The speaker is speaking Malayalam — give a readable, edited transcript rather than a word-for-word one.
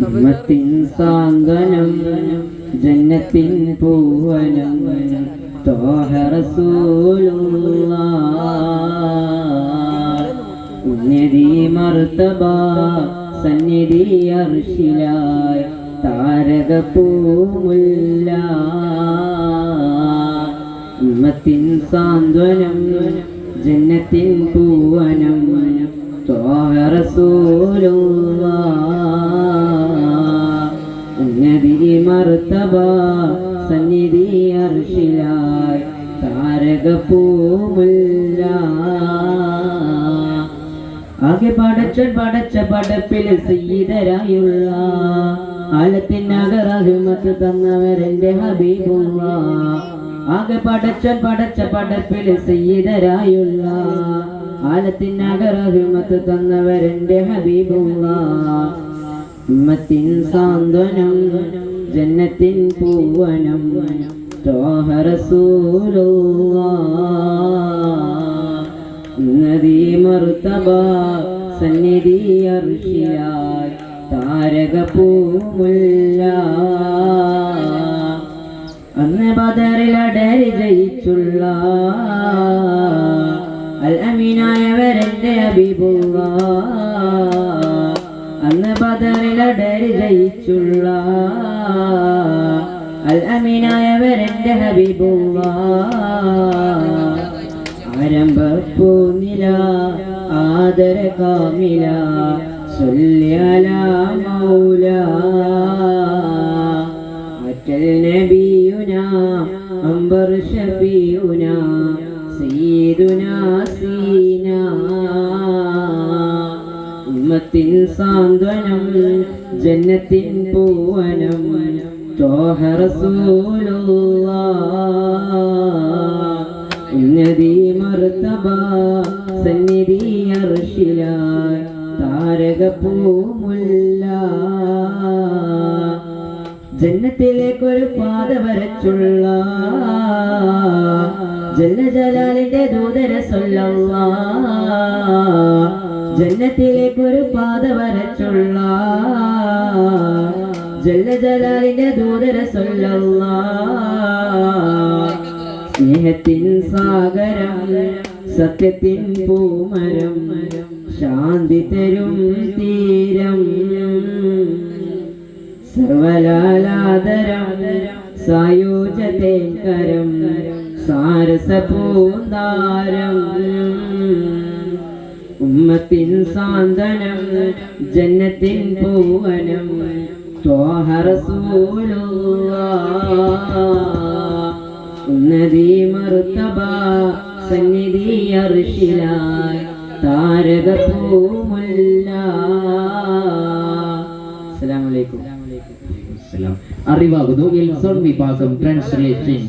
ഉമ്മത്തിൻ സാന്ത്വനം ജന്നത്തിൻ പൂവനം ത്വാഹ റസൂലുള്ളാഹ് ഉന്നതി മർത്തബ സന്നിധി അർശിലായി താരകപ്പൂമുല്ല ഉമ്മത്തിൻ സാന്ത്വനം ജന്നത്തിൻ പൂവനം ത്വാഹ റസൂലുള്ളാഹ് ഉന്നതി മർത്തബ സന്നിധി അർശിലായി താരകപ്പൂമുല്ല ആകെ പടച്ച പടപ്പിൽ സയ്യിദരായുള്ള ആലത്തിനക റഹ്മത്ത് തന്നവരെന്റെ ഹബീബുള്ളാഹ് ആകെ പടച്ച പടപ്പിൽ സയ്യിദരായുള്ള ആലത്തിനക റഹ്മത്ത് തന്നവരെന്റെ ഹബീബുള്ളാഹ് ഉമ്മത്തിൻ സാന്ത്വനം ജന്നത്തിൻ പൂവനം ത്വാഹ റസൂലുള്ളാഹ് ഉന്നതി മർത്തബ സന്നിധി അർശിലായി താരകപ്പൂമുല്ല അന്ന് ബദറിൽ അടരി ജയിച്ചുള്ള അൽ അമീനായവരെന്റെ ഹബീബുള്ളാഹ് അന്ന് ബദറിൽ അടരി ജയിച്ചുള്ള അൽ അമീനായവരെന്റെ ഹബീബുള്ളാഹ് ആരംഭപ്പൂനില ആദര കാമില സല്ലി അലാ മൗല അറ്റൽ നബിയുനാ അംബർ ഷഫീഉനാ സയ്യിദുനാ സീനാ ഉമ്മത്തിൻ സാന്ത്വനം ജന്നത്തിൻ പൂവനം ത്വാഹ റസൂലുള്ളാഹ് ഉന്നതി മർത്തബ സന്നിധി അർശിലായി താരകപ്പൂമുല്ല ജന്നത്തിലേക്കൊരു പാത വരച്ചുള്ള ജലജലാലിന്റെ ദൂതര സ്വല്ലല്ലാഹ് ജന്നത്തിലേക്കൊരു പാത വരച്ചുള്ള ജലജലാലിന്റെ ദൂതര സ്വല്ലല്ലാഹ് സ്നേഹത്തിൻ സാഗരം സത്യത്തിൻ പൂമരം ശാന്തി തരും തീരം സർവലാലാദരം സായോജതേൻ കരം സാരസപൂന്താരം ഉമ്മത്തിൻ സാന്ത്വനം ജന്നത്തിൻ പൂവനം ത്വാഹ റസൂലുള്ളാഹ് ഉന്നതി മർത്തബ സന്നിധി അർശിലായി താരകപ്പൂമുല്ല. അസ്സലാമു അലൈക്കും. അറിവാകുന്നു എൽസോൺ വിഭാഗം ട്രാൻസ്ലേഷൻ.